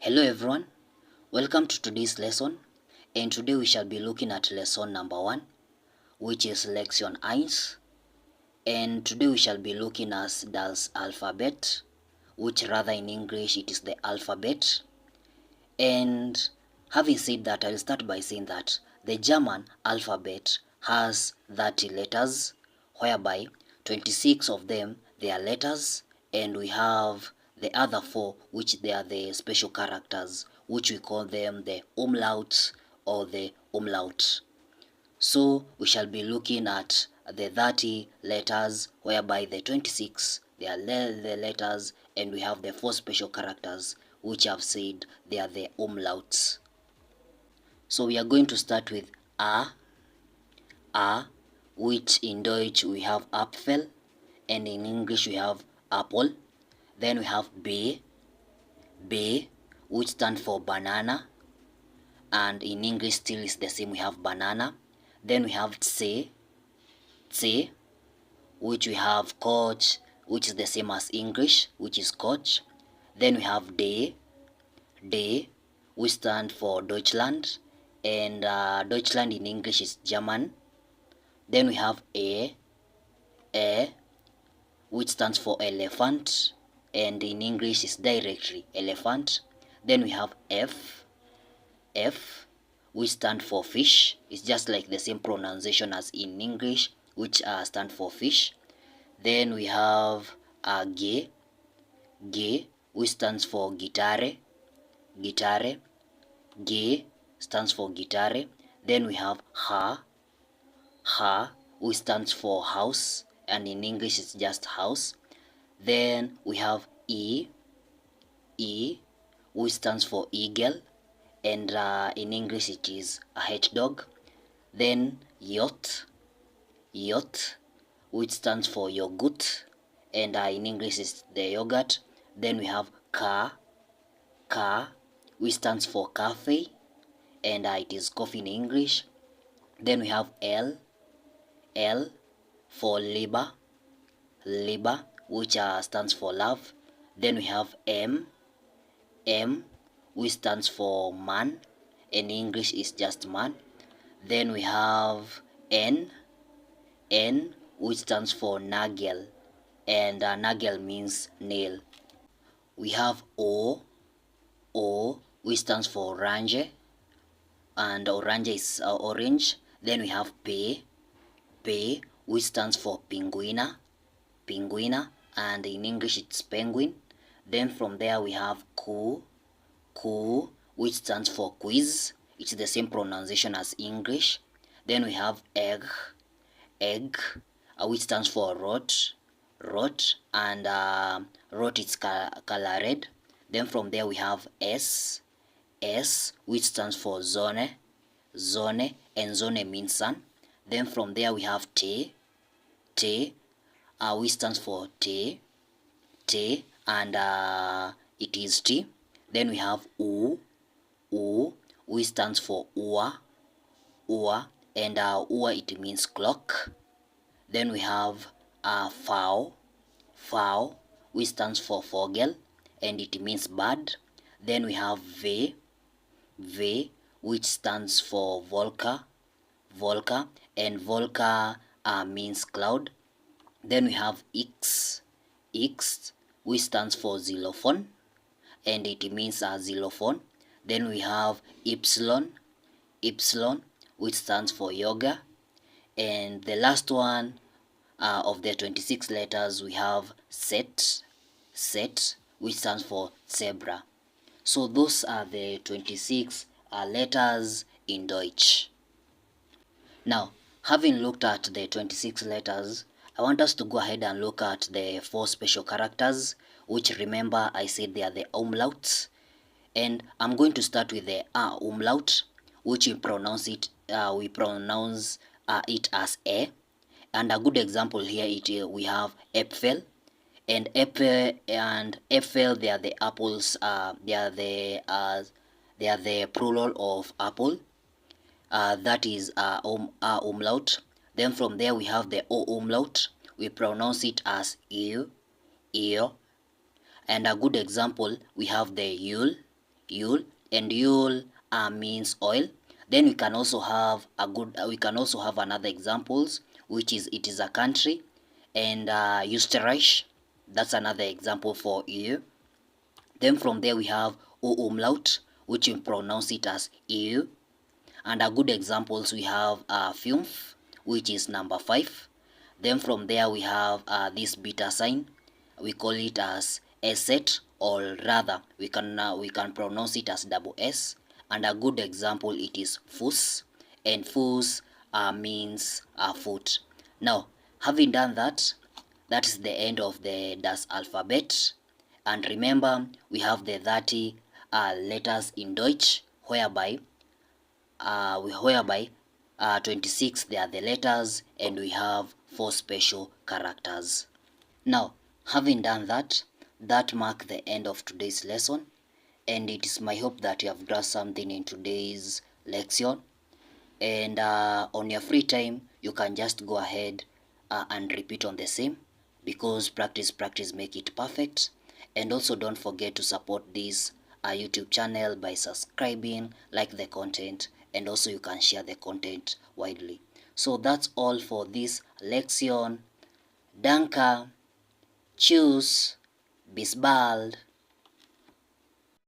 Hello everyone, welcome to today's lesson, and today we shall be looking at lesson number 1, which is Lektion Eins, and today we shall be looking at das Alphabet, which rather in English it is the alphabet. And having said that, I will start by saying that the German alphabet has 30 letters, whereby 26 of them they are letters, and we have the other 4 which they are the special characters, which we call them the umlauts or the umlaut. So we shall be looking at the 30 letters, whereby the 26 they are the letters, and we have the 4 special characters which I've said they are the umlauts. So we are going to start with A, which in Deutsch we have Apfel, and in English we have apple. Then we have B, which stands for banana, and in English still is the same, we have banana. Then we have C, which we have coach, which is the same as English, which is coach. Then we have D, which stand for Deutschland, and Deutschland in English is German. Then we have A, which stands for elephant, and in English is directly elephant. Then we have F, which stand for fish. It's just like the same pronunciation as in English, which stand for fish. Then we have G, which stands for guitare. G stands for guitare. Then we have H, which stands for house, and in English it's just house. Then we have E, which stands for eagle, and in English it is a hedgehog. Then yacht, which stands for yogurt, and in English is the yogurt. Then we have K, which stands for cafe, and it is coffee in English. Then we have L for labor, which stands for love. Then we have M, which stands for man, and in English is just man. Then we have N, which stands for nagel, and nagel means nail. We have O, which stands for orange, and orange is orange. Then we have P, which stands for penguina, and in English it's penguin. Then from there we have Q, which stands for quiz. It's the same pronunciation as English. Then we have egg, which stands for rot, and rot is color red. Then from there we have S, which stands for zone, and zone means sun. Then from there we have T, which stands for T, and it is T. Then we have U, which stands for ua, and ua it means clock. Then we have fowl, which stands for vogel, and it means bird. Then we have V, which stands for volca, and volca means cloud. Then we have X, which stands for xylophone, and it means xylophone. Then we have Y, which stands for yoga. And the last one of the 26 letters, we have Z, which stands for zebra. So those are the 26 letters in Deutsch. Now, having looked at the 26 letters, I want us to go ahead and look at the 4 special characters, which, remember, I said they are the umlauts. And I'm going to start with the A umlaut, which we pronounce it as A. And a good example here we have Äpfel, and Äpfel they are the apples. They are the plural of apple. That is A umlaut. Then from there we have the O umlaut. We pronounce it as ear. And a good example we have the Yule, Yule, and Yule means oil. Then we can also have another examples, which is it is a country, and Österreich. That's another example for EU. Then from there we have O umlaut, which we pronounce it as EU. And a good examples we have Fiumph, which is number 5. Then from there we have this beta sign. We call it as Eset, or rather we can pronounce it as double S. And a good example it is Fus, and Fus means foot. Now, having done that, that is the end of the Das alphabet. And remember, we have the 30 letters in Deutsch, whereby 26 they are the letters, and we have 4 special characters. Now, having done that, that marks the end of today's lesson, and it is my hope that you have grasped something in today's lesson. And on your free time, you can just go ahead and repeat on the same, because practice make it perfect. And also don't forget to support this YouTube channel by subscribing, like the content, and also you can share the content widely. So that's all for this lection. Danke, tschüss, bis bald.